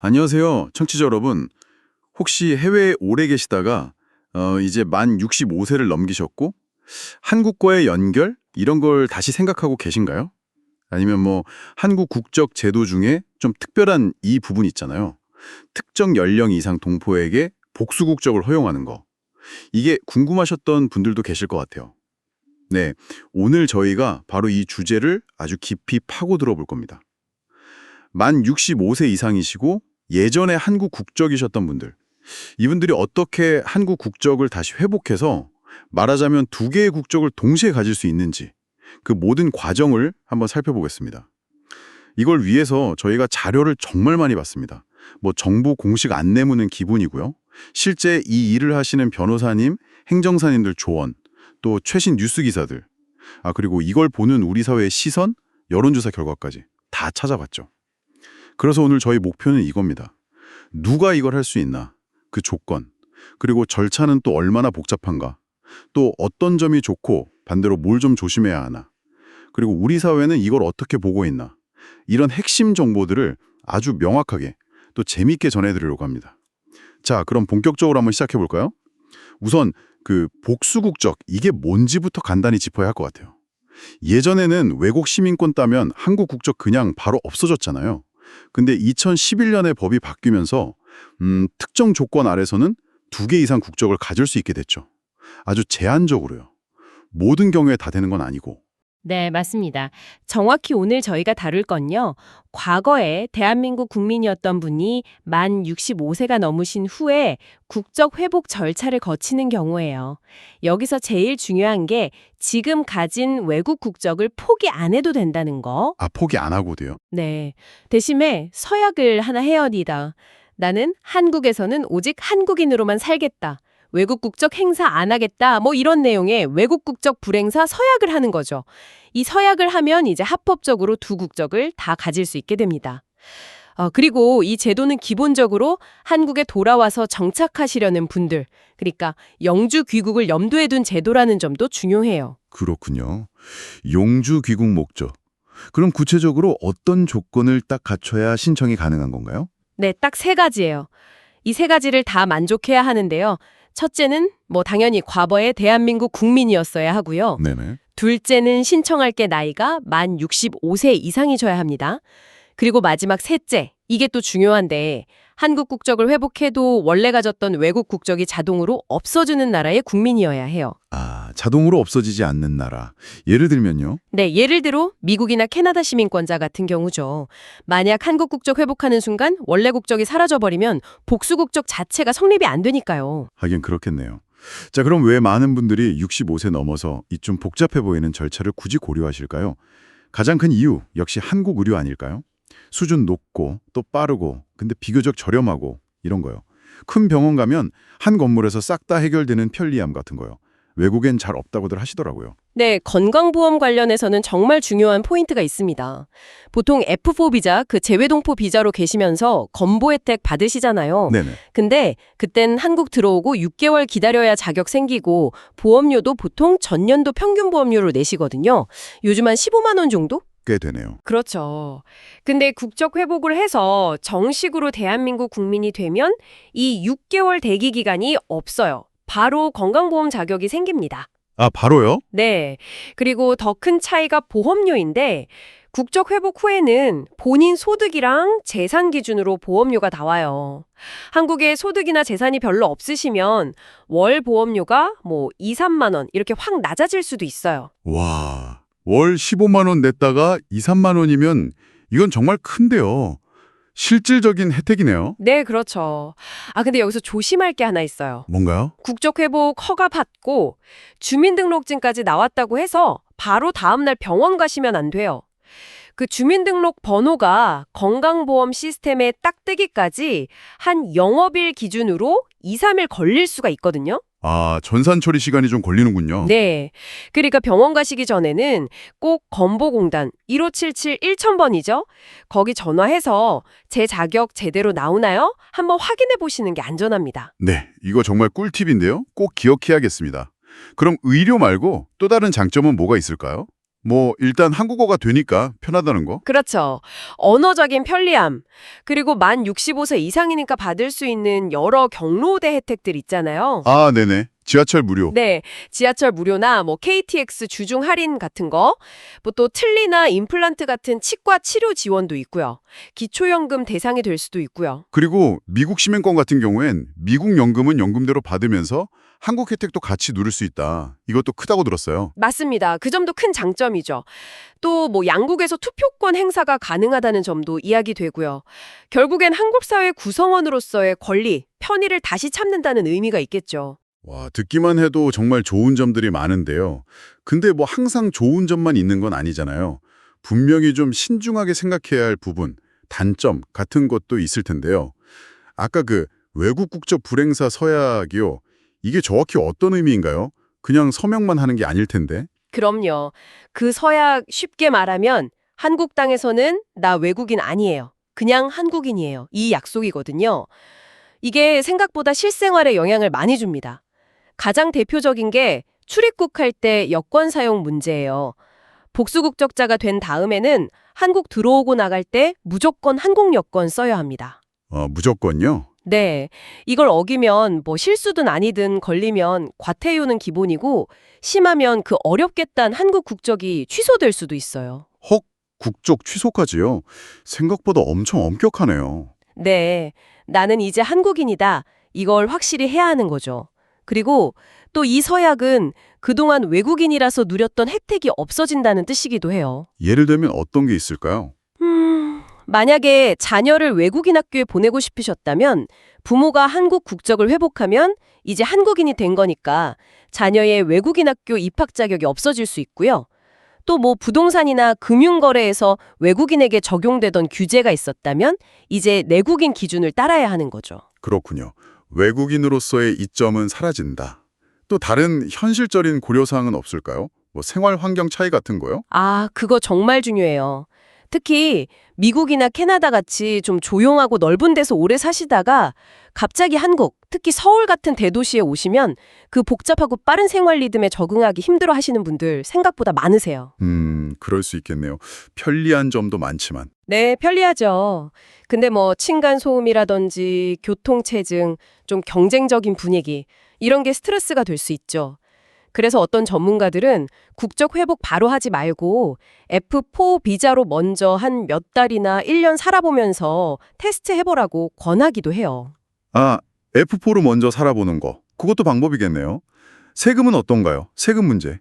안녕하세요, 청취자 여러분. 혹시 해외에 오래 계시다가 이제 만 65세를 넘기셨고 한국과의 연결 이런 걸 다시 생각하고 계신가요? 아니면 뭐 한국 국적 제도 중에 좀 특별한 이 부분 있잖아요. 특정 연령 이상 동포에게 복수 국적을 허용하는 거. 이게 궁금하셨던 분들도 계실 것 같아요. 네, 오늘 저희가 바로 이 주제를 아주 깊이 파고 들어볼 겁니다. 만 65세 이상이시고 예전에 한국 국적이셨던 분들, 이분들이 어떻게 한국 국적을 다시 회복해서 말하자면 두 개의 국적을 동시에 가질 수 있는지 그 모든 과정을 한번 살펴보겠습니다. 이걸 위해서 저희가 자료를 정말 많이 봤습니다. 뭐 정부 공식 안내문은 기본이고요. 실제 이 일을 하시는 변호사님, 행정사님들 조언, 또 최신 뉴스 기사들, 그리고 이걸 보는 우리 사회의 시선, 여론조사 결과까지 다 찾아봤죠. 그래서 오늘 저희 목표는 이겁니다. 누가 이걸 할 수 있나? 그 조건, 그리고 절차는 또 얼마나 복잡한가? 또 어떤 점이 좋고 반대로 뭘 좀 조심해야 하나? 그리고 우리 사회는 이걸 어떻게 보고 있나? 이런 핵심 정보들을 아주 명확하게 또 재미있게 전해드리려고 합니다. 자, 그럼 본격적으로 한번 시작해 볼까요? 우선 그 복수국적, 이게 뭔지부터 간단히 짚어야 할 것 같아요. 예전에는 외국 시민권 따면 한국 국적 그냥 바로 없어졌잖아요. 근데 2011년에 법이 바뀌면서 특정 조건 아래서는 두 개 이상 국적을 가질 수 있게 됐죠. 아주 제한적으로요. 모든 경우에 다 되는 건 아니고. 네, 맞습니다. 정확히 오늘 저희가 다룰 건요. 과거에 대한민국 국민이었던 분이 만 65세가 넘으신 후에 국적 회복 절차를 거치는 경우예요. 여기서 제일 중요한 게 지금 가진 외국 국적을 포기 안 해도 된다는 거. 포기 안 하고 돼요. 네. 대신에 서약을 하나 해야 합니다. 나는 한국에서는 오직 한국인으로만 살겠다. 외국 국적 행사 안 하겠다. 뭐 이런 내용의 외국 국적 불행사 서약을 하는 거죠. 이 서약을 하면 이제 합법적으로 두 국적을 다 가질 수 있게 됩니다. 그리고 이 제도는 기본적으로 한국에 돌아와서 정착하시려는 분들, 그러니까 영주 귀국을 염두에 둔 제도라는 점도 중요해요. 그렇군요. 용주 귀국 목적. 그럼 구체적으로 어떤 조건을 딱 갖춰야 신청이 가능한 건가요? 네, 딱 세 가지예요. 이 세 가지를 다 만족해야 하는데요. 첫째는 뭐 당연히 과거의 대한민국 국민이었어야 하고요. 네네. 둘째는 신청할 게 나이가 만 65세 이상이셔야 합니다. 그리고 마지막 셋째, 이게 또 중요한데 한국 국적을 회복해도 원래 가졌던 외국 국적이 자동으로 없어지는 나라의 국민이어야 해요. 자동으로 없어지지 않는 나라. 예를 들면요. 네, 예를 들어 미국이나 캐나다 시민권자 같은 경우죠. 만약 한국 국적 회복하는 순간 원래 국적이 사라져버리면 복수 국적 자체가 성립이 안 되니까요. 하긴 그렇겠네요. 자, 그럼 왜 많은 분들이 65세 넘어서 이 좀 복잡해 보이는 절차를 굳이 고려하실까요? 가장 큰 이유 역시 한국 의료 아닐까요? 수준 높고 또 빠르고 근데 비교적 저렴하고 이런 거요. 큰 병원 가면 한 건물에서 싹 다 해결되는 편리함 같은 거요. 외국엔 잘 없다고들 하시더라고요. 네, 건강보험 관련해서는 정말 중요한 포인트가 있습니다. 보통 F4 비자, 그 재외동포 비자로 계시면서 건보 혜택 받으시잖아요. 네네. 근데 그땐 한국 들어오고 6개월 기다려야 자격 생기고 보험료도 보통 전년도 평균 보험료로 내시거든요. 요즘 한 15만 원 정도? 꽤 되네요. 그렇죠. 근데 국적 회복을 해서 정식으로 대한민국 국민이 되면 이 6개월 대기 기간이 없어요. 바로 건강보험 자격이 생깁니다. 바로요? 네. 그리고 더 큰 차이가 보험료인데 국적 회복 후에는 본인 소득이랑 재산 기준으로 보험료가 나와요. 한국에 소득이나 재산이 별로 없으시면 월 보험료가 뭐 2, 3만 원 이렇게 확 낮아질 수도 있어요. 와, 월 15만 원 냈다가 2, 3만 원이면 이건 정말 큰데요. 실질적인 혜택이네요. 네, 그렇죠. 근데 여기서 조심할 게 하나 있어요. 뭔가요? 국적 회복 허가 받고 주민등록증까지 나왔다고 해서 바로 다음날 병원 가시면 안 돼요. 그 주민등록 번호가 건강보험 시스템에 딱 뜨기까지 한 영업일 기준으로 2, 3일 걸릴 수가 있거든요. 전산 처리 시간이 좀 걸리는군요. 네. 그러니까 병원 가시기 전에는 꼭 건보공단 1577 1000번이죠. 거기 전화해서 제 자격 제대로 나오나요? 한번 확인해 보시는 게 안전합니다. 네, 이거 정말 꿀팁인데요. 꼭 기억해야겠습니다. 그럼 의료 말고 또 다른 장점은 뭐가 있을까요? 뭐 일단 한국어가 되니까 편하다는 거. 그렇죠. 언어적인 편리함, 그리고 만 65세 이상이니까 받을 수 있는 여러 경로우대 혜택들 있잖아요. 아, 네네. 지하철 무료. 네, 지하철 무료나 뭐 KTX 주중 할인 같은 거, 뭐 또 틀니나 임플란트 같은 치과 치료 지원도 있고요. 기초연금 대상이 될 수도 있고요. 그리고 미국 시민권 같은 경우엔 미국 연금은 연금대로 받으면서 한국 혜택도 같이 누릴 수 있다. 이것도 크다고 들었어요. 맞습니다. 그 점도 큰 장점이죠. 또 뭐 양국에서 투표권 행사가 가능하다는 점도 이야기되고요. 결국엔 한국 사회 구성원으로서의 권리, 편의를 다시 찾는다는 의미가 있겠죠. 와, 듣기만 해도 정말 좋은 점들이 많은데요. 근데 뭐 항상 좋은 점만 있는 건 아니잖아요. 분명히 좀 신중하게 생각해야 할 부분, 단점 같은 것도 있을 텐데요. 아까 그 외국 국적 불행사 서약이요. 이게 정확히 어떤 의미인가요? 그냥 서명만 하는 게 아닐 텐데. 그럼요. 그 서약 쉽게 말하면 한국 땅에서는 나 외국인 아니에요. 그냥 한국인이에요. 이 약속이거든요. 이게 생각보다 실생활에 영향을 많이 줍니다. 가장 대표적인 게 출입국 할 때 여권 사용 문제예요. 복수국적자가 된 다음에는 한국 들어오고 나갈 때 무조건 한국 여권 써야 합니다. 무조건요? 네, 이걸 어기면 뭐 실수든 아니든 걸리면 과태료는 기본이고 심하면 그 어렵게 딴 한국 국적이 취소될 수도 있어요. 헉, 국적 취소까지요? 생각보다 엄청 엄격하네요. 네, 나는 이제 한국인이다. 이걸 확실히 해야 하는 거죠. 그리고 또 이 서약은 그동안 외국인이라서 누렸던 혜택이 없어진다는 뜻이기도 해요. 예를 들면 어떤 게 있을까요? 만약에 자녀를 외국인 학교에 보내고 싶으셨다면 부모가 한국 국적을 회복하면 이제 한국인이 된 거니까 자녀의 외국인 학교 입학 자격이 없어질 수 있고요. 또 뭐 부동산이나 금융거래에서 외국인에게 적용되던 규제가 있었다면 이제 내국인 기준을 따라야 하는 거죠. 그렇군요. 외국인으로서의 이점은 사라진다. 또 다른 현실적인 고려사항은 없을까요? 뭐 생활 환경 차이 같은 거요? 아, 그거 정말 중요해요. 특히 미국이나 캐나다 같이 좀 조용하고 넓은 데서 오래 사시다가 갑자기 한국, 특히 서울 같은 대도시에 오시면 그 복잡하고 빠른 생활 리듬에 적응하기 힘들어 하시는 분들 생각보다 많으세요. 그럴 수 있겠네요. 편리한 점도 많지만. 네, 편리하죠. 근데 뭐 층간소음이라든지 교통체증, 좀 경쟁적인 분위기 이런 게 스트레스가 될 수 있죠. 그래서 어떤 전문가들은 국적 회복 바로 하지 말고 F4 비자로 먼저 한 몇 달이나 1년 살아보면서 테스트 해보라고 권하기도 해요. 아, F4로 먼저 살아보는 거. 그것도 방법이겠네요. 세금은 어떤가요? 세금 문제.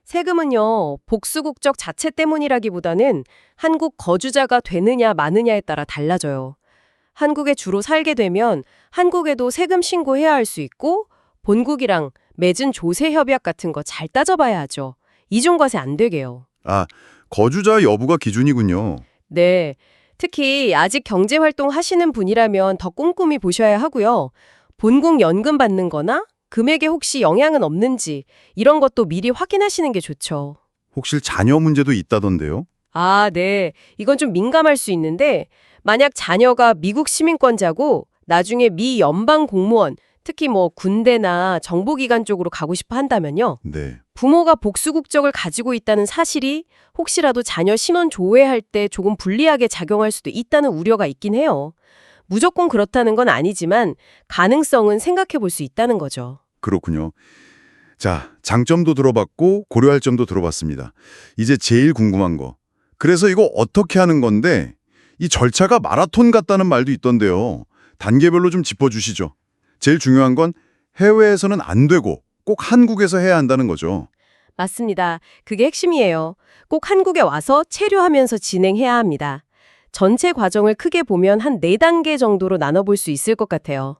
세금은요, 복수국적 자체 때문이라기보다는 한국 거주자가 되느냐 마느냐에 따라 달라져요. 한국에 주로 살게 되면 한국에도 세금 신고해야 할 수 있고 본국이랑 맺은 조세 협약 같은 거 잘 따져봐야 하죠. 이중과세 안 되게요. 아, 거주자 여부가 기준이군요. 네, 특히 아직 경제활동 하시는 분이라면 더 꼼꼼히 보셔야 하고요. 본국 연금 받는 거나 금액에 혹시 영향은 없는지 이런 것도 미리 확인하시는 게 좋죠. 혹시 자녀 문제도 있다던데요? 아, 네. 이건 좀 민감할 수 있는데 만약 자녀가 미국 시민권자고 나중에 미 연방 공무원, 특히 뭐 군대나 정보기관 쪽으로 가고 싶어 한다면요. 네. 부모가 복수 국적을 가지고 있다는 사실이 혹시라도 자녀 신원 조회할 때 조금 불리하게 작용할 수도 있다는 우려가 있긴 해요. 무조건 그렇다는 건 아니지만 가능성은 생각해 볼 수 있다는 거죠. 그렇군요. 자, 장점도 들어봤고 고려할 점도 들어봤습니다. 이제 제일 궁금한 거. 그래서 이거 어떻게 하는 건데 이 절차가 마라톤 같다는 말도 있던데요. 단계별로 좀 짚어주시죠. 제일 중요한 건 해외에서는 안 되고 꼭 한국에서 해야 한다는 거죠. 맞습니다. 그게 핵심이에요. 꼭 한국에 와서 체류하면서 진행해야 합니다. 전체 과정을 크게 보면 한 4단계 정도로 나눠볼 수 있을 것 같아요.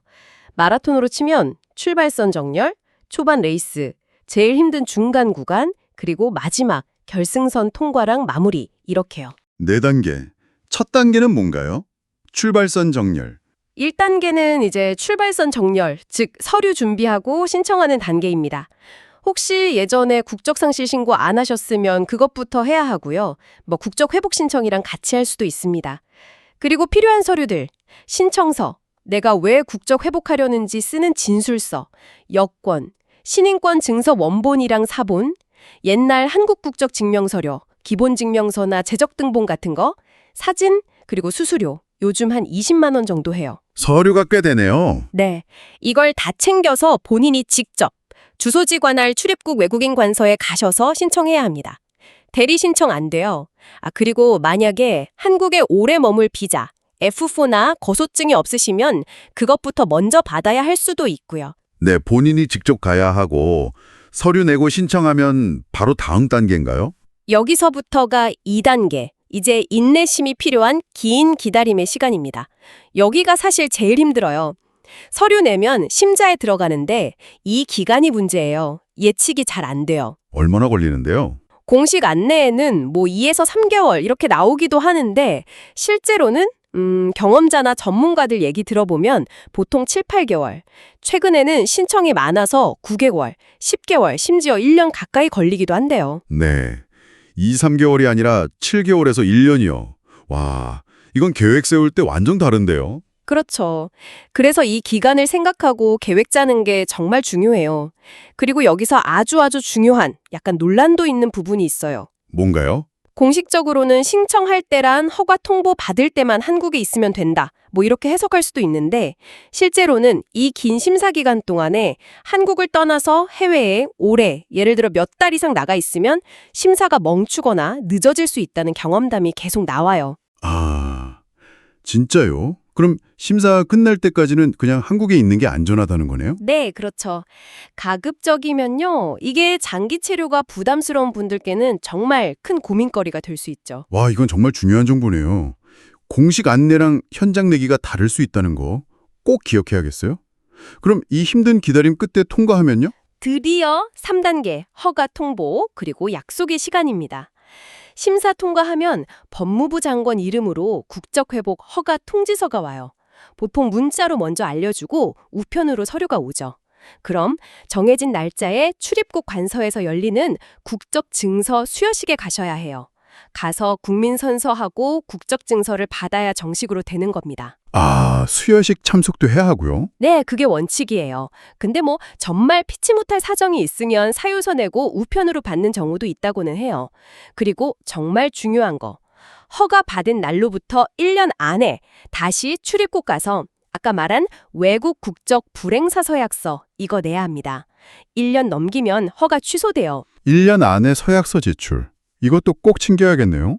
마라톤으로 치면 출발선 정렬, 초반 레이스, 제일 힘든 중간 구간, 그리고 마지막 결승선 통과랑 마무리 이렇게요. 4단계. 첫 단계는 뭔가요? 출발선 정렬. 1단계는 이제 출발선 정렬, 즉 서류 준비하고 신청하는 단계입니다. 혹시 예전에 국적상실 신고 안 하셨으면 그것부터 해야 하고요. 뭐 국적 회복 신청이랑 같이 할 수도 있습니다. 그리고 필요한 서류들, 신청서, 내가 왜 국적 회복하려는지 쓰는 진술서, 여권, 신인권 증서 원본이랑 사본, 옛날 한국 국적 증명서류, 기본증명서나 재적등본 같은 거, 사진, 그리고 수수료. 요즘 한 20만 원 정도 해요. 서류가 꽤 되네요. 네. 이걸 다 챙겨서 본인이 직접 주소지 관할 출입국 외국인 관서에 가셔서 신청해야 합니다. 대리 신청 안 돼요. 그리고 만약에 한국에 오래 머물 비자, F4나 거소증이 없으시면 그것부터 먼저 받아야 할 수도 있고요. 네, 본인이 직접 가야 하고 서류 내고 신청하면 바로 다음 단계인가요? 여기서부터가 2단계. 이제 인내심이 필요한 긴 기다림의 시간입니다. 여기가 사실 제일 힘들어요. 서류 내면 심사에 들어가는데 이 기간이 문제예요. 예측이 잘 안 돼요. 얼마나 걸리는데요? 공식 안내에는 뭐 2에서 3개월 이렇게 나오기도 하는데 실제로는 경험자나 전문가들 얘기 들어보면 보통 7, 8개월. 최근에는 신청이 많아서 9개월, 10개월, 심지어 1년 가까이 걸리기도 한대요. 네. 2, 3개월이 아니라 7개월에서 1년이요. 와, 이건 계획 세울 때 완전 다른데요. 그렇죠. 그래서 이 기간을 생각하고 계획 짜는 게 정말 중요해요. 그리고 여기서 아주 중요한 약간 논란도 있는 부분이 있어요. 뭔가요? 공식적으로는 신청할 때란 허가 통보 받을 때만 한국에 있으면 된다. 뭐 이렇게 해석할 수도 있는데 실제로는 이 긴 심사 기간 동안에 한국을 떠나서 해외에 오래, 예를 들어 몇 달 이상 나가 있으면 심사가 멈추거나 늦어질 수 있다는 경험담이 계속 나와요. 아, 진짜요? 그럼 심사 끝날 때까지는 그냥 한국에 있는 게 안전하다는 거네요? 네, 그렇죠. 가급적이면요. 이게 장기 체류가 부담스러운 분들께는 정말 큰 고민거리가 될 수 있죠. 와, 이건 정말 중요한 정보네요. 공식 안내랑 현장 내기가 다를 수 있다는 거 꼭 기억해야겠어요? 그럼 이 힘든 기다림 끝에 통과하면요? 드디어 3단계 허가 통보 그리고 약속의 시간입니다. 심사 통과하면 법무부 장관 이름으로 국적회복 허가 통지서가 와요. 보통 문자로 먼저 알려주고 우편으로 서류가 오죠. 그럼 정해진 날짜에 출입국 관서에서 열리는 국적증서 수여식에 가셔야 해요. 가서 국민선서하고 국적증서를 받아야 정식으로 되는 겁니다. 아, 수여식 참석도 해야 하고요? 네, 그게 원칙이에요. 근데 뭐 정말 피치 못할 사정이 있으면 사유서 내고 우편으로 받는 경우도 있다고는 해요. 그리고 정말 중요한 거. 허가 받은 날로부터 1년 안에 다시 출입국 가서 아까 말한 외국 국적 불행사 서약서 이거 내야 합니다. 1년 넘기면 허가 취소돼요. 1년 안에 서약서 제출. 이것도 꼭 챙겨야겠네요.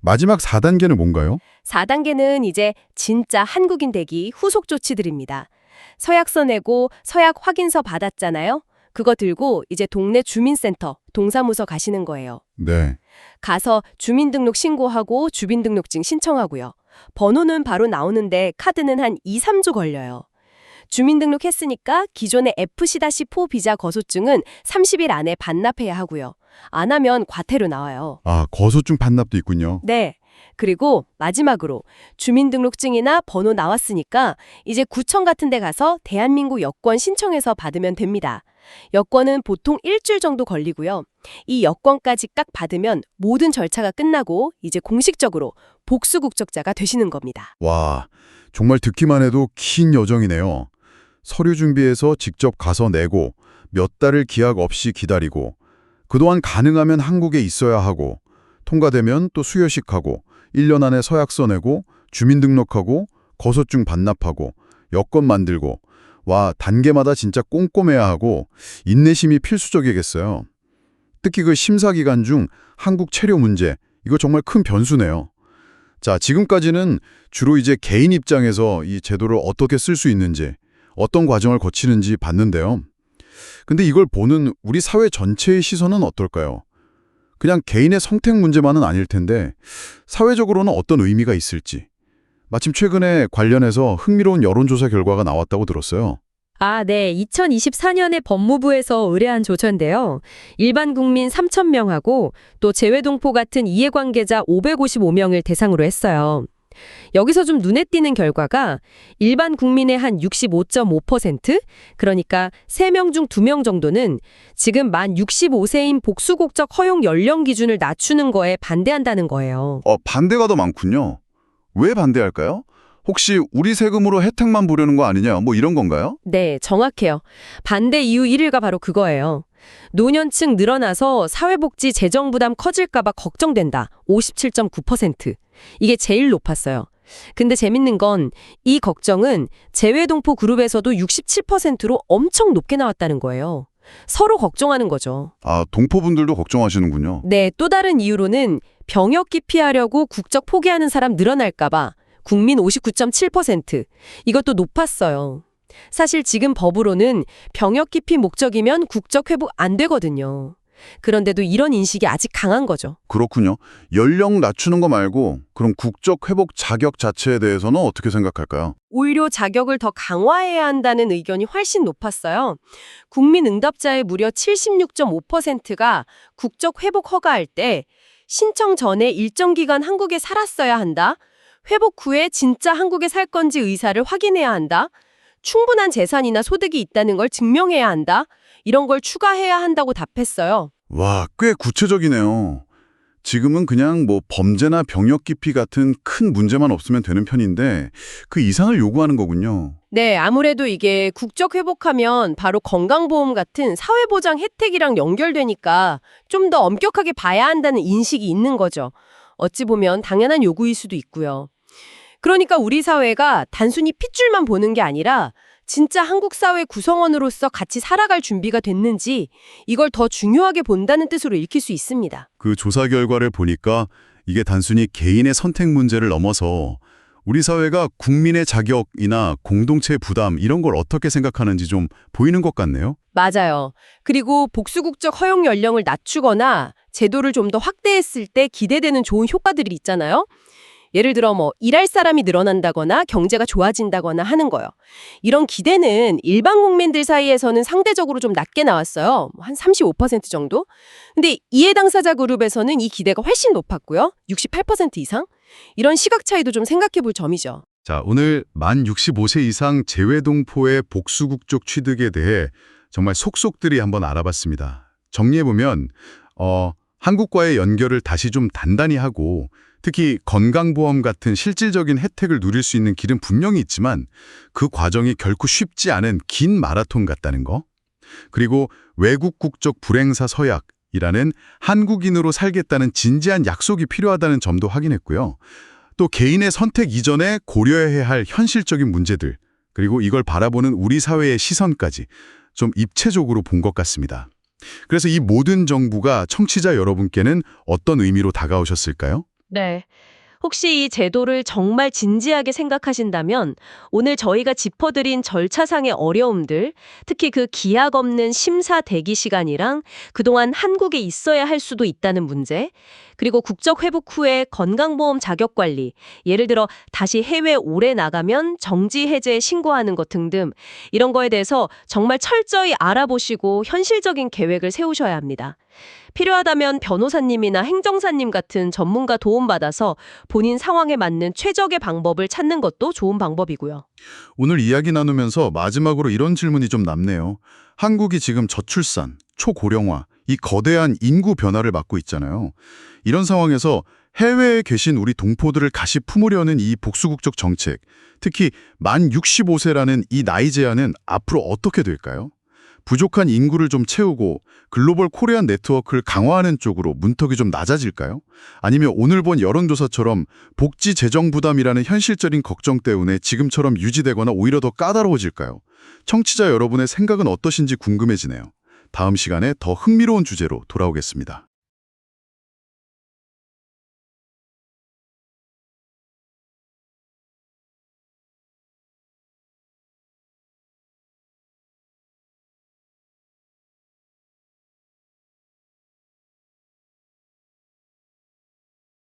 마지막 4단계는 뭔가요? 4단계는 이제 진짜 한국인 되기 후속 조치들입니다. 서약서 내고 서약 확인서 받았잖아요. 그거 들고 이제 동네 주민센터, 동사무소 가시는 거예요. 네. 가서 주민등록 신고하고 주민등록증 신청하고요. 번호는 바로 나오는데 카드는 한 2, 3주 걸려요. 주민등록 했으니까 기존의 FC-4 비자 거소증은 30일 안에 반납해야 하고요. 안 하면 과태료 나와요. 아, 거소증 반납도 있군요. 네. 그리고 마지막으로 주민등록증이나 번호 나왔으니까 이제 구청 같은 데 가서 대한민국 여권 신청해서 받으면 됩니다. 여권은 보통 일주일 정도 걸리고요. 이 여권까지 딱 받으면 모든 절차가 끝나고 이제 공식적으로 복수 국적자가 되시는 겁니다. 와, 정말 듣기만 해도 긴 여정이네요. 서류 준비해서 직접 가서 내고 몇 달을 기약 없이 기다리고 그동안 가능하면 한국에 있어야 하고 통과되면 또 수여식하고 1년 안에 서약서 내고 주민등록하고 거소증 반납하고 여권 만들고 와, 단계마다 진짜 꼼꼼해야 하고 인내심이 필수적이겠어요. 특히 그 심사 기간 중 한국 체류 문제, 이거 정말 큰 변수네요. 자, 지금까지는 주로 이제 개인 입장에서 이 제도를 어떻게 쓸 수 있는지, 어떤 과정을 거치는지 봤는데요. 근데 이걸 보는 우리 사회 전체의 시선은 어떨까요? 그냥 개인의 선택 문제만은 아닐 텐데 사회적으로는 어떤 의미가 있을지. 마침 최근에 관련해서 흥미로운 여론조사 결과가 나왔다고 들었어요. 네. 2024년에 법무부에서 의뢰한 조처인데요. 일반 국민 3,000명하고 또 재외동포 같은 이해관계자 555명을 대상으로 했어요. 여기서 좀 눈에 띄는 결과가 일반 국민의 한 65.5%, 그러니까 3명 중 2명 정도는 지금 만 65세인 복수국적 허용 연령 기준을 낮추는 거에 반대한다는 거예요. 반대가 더 많군요. 왜 반대할까요? 혹시 우리 세금으로 혜택만 보려는 거 아니냐, 뭐 이런 건가요? 네, 정확해요. 반대 이유 1위가 바로 그거예요. 노년층 늘어나서 사회복지 재정 부담 커질까봐 걱정된다. 57.9%. 이게 제일 높았어요. 근데 재밌는 건 이 걱정은 재외동포 그룹에서도 67%로 엄청 높게 나왔다는 거예요. 서로 걱정하는 거죠. 아, 동포분들도 걱정하시는군요. 네, 또 다른 이유로는 병역 기피하려고 국적 포기하는 사람 늘어날까봐 국민 59.7%. 이것도 높았어요. 사실 지금 법으로는 병역 기피 목적이면 국적 회복 안 되거든요. 그런데도 이런 인식이 아직 강한 거죠. 그렇군요. 연령 낮추는 거 말고 그럼 국적 회복 자격 자체에 대해서는 어떻게 생각할까요? 오히려 자격을 더 강화해야 한다는 의견이 훨씬 높았어요. 국민 응답자의 무려 76.5%가 국적 회복 허가할 때 신청 전에 일정 기간 한국에 살았어야 한다. 회복 후에 진짜 한국에 살 건지 의사를 확인해야 한다. 충분한 재산이나 소득이 있다는 걸 증명해야 한다. 이런 걸 추가해야 한다고 답했어요. 와, 꽤 구체적이네요. 지금은 그냥 뭐 범죄나 병역 기피 같은 큰 문제만 없으면 되는 편인데 그 이상을 요구하는 거군요. 네, 아무래도 이게 국적 회복하면 바로 건강보험 같은 사회보장 혜택이랑 연결되니까 좀 더 엄격하게 봐야 한다는 인식이 있는 거죠. 어찌 보면 당연한 요구일 수도 있고요. 그러니까 우리 사회가 단순히 핏줄만 보는 게 아니라 진짜 한국 사회 구성원으로서 같이 살아갈 준비가 됐는지 이걸 더 중요하게 본다는 뜻으로 읽힐 수 있습니다. 그 조사 결과를 보니까 이게 단순히 개인의 선택 문제를 넘어서 우리 사회가 국민의 자격이나 공동체 부담 이런 걸 어떻게 생각하는지 좀 보이는 것 같네요. 맞아요. 그리고 복수국적 허용 연령을 낮추거나 제도를 좀 더 확대했을 때 기대되는 좋은 효과들이 있잖아요. 예를 들어 일할 사람이 늘어난다거나 경제가 좋아진다거나 하는 거요. 이런 기대는 일반 국민들 사이에서는 상대적으로 좀 낮게 나왔어요. 한 35% 정도. 근데 이해 당사자 그룹에서는 이 기대가 훨씬 높았고요. 68% 이상. 이런 시각 차이도 좀 생각해 볼 점이죠. 자, 오늘 만 65세 이상 재외동포의 복수국적 취득에 대해 정말 속속들이 한번 알아봤습니다. 정리해보면 한국과의 연결을 다시 좀 단단히 하고 특히 건강보험 같은 실질적인 혜택을 누릴 수 있는 길은 분명히 있지만 그 과정이 결코 쉽지 않은 긴 마라톤 같다는 거. 그리고 외국 국적 불행사 서약이라는 한국인으로 살겠다는 진지한 약속이 필요하다는 점도 확인했고요. 또 개인의 선택 이전에 고려해야 할 현실적인 문제들, 그리고 이걸 바라보는 우리 사회의 시선까지 좀 입체적으로 본 것 같습니다. 그래서 이 모든 정보가 청취자 여러분께는 어떤 의미로 다가오셨을까요? 네. 혹시 이 제도를 정말 진지하게 생각하신다면 오늘 저희가 짚어드린 절차상의 어려움들, 특히 그 기약 없는 심사 대기 시간이랑 그동안 한국에 있어야 할 수도 있다는 문제, 그리고 국적 회복 후에 건강보험 자격 관리, 예를 들어 다시 해외 오래 나가면 정지 해제 신고하는 것 등등 이런 거에 대해서 정말 철저히 알아보시고 현실적인 계획을 세우셔야 합니다. 필요하다면 변호사님이나 행정사님 같은 전문가 도움받아서 본인 상황에 맞는 최적의 방법을 찾는 것도 좋은 방법이고요. 오늘 이야기 나누면서 마지막으로 이런 질문이 좀 남네요. 한국이 지금 저출산, 초고령화, 이 거대한 인구 변화를 맞고 있잖아요. 이런 상황에서 해외에 계신 우리 동포들을 다시 품으려는 이 복수국적 정책, 특히 만 65세라는 이 나이 제한은 앞으로 어떻게 될까요? 부족한 인구를 좀 채우고 글로벌 코리안 네트워크를 강화하는 쪽으로 문턱이 좀 낮아질까요? 아니면 오늘 본 여론조사처럼 복지 재정 부담이라는 현실적인 걱정 때문에 지금처럼 유지되거나 오히려 더 까다로워질까요? 청취자 여러분의 생각은 어떠신지 궁금해지네요. 다음 시간에 더 흥미로운 주제로 돌아오겠습니다.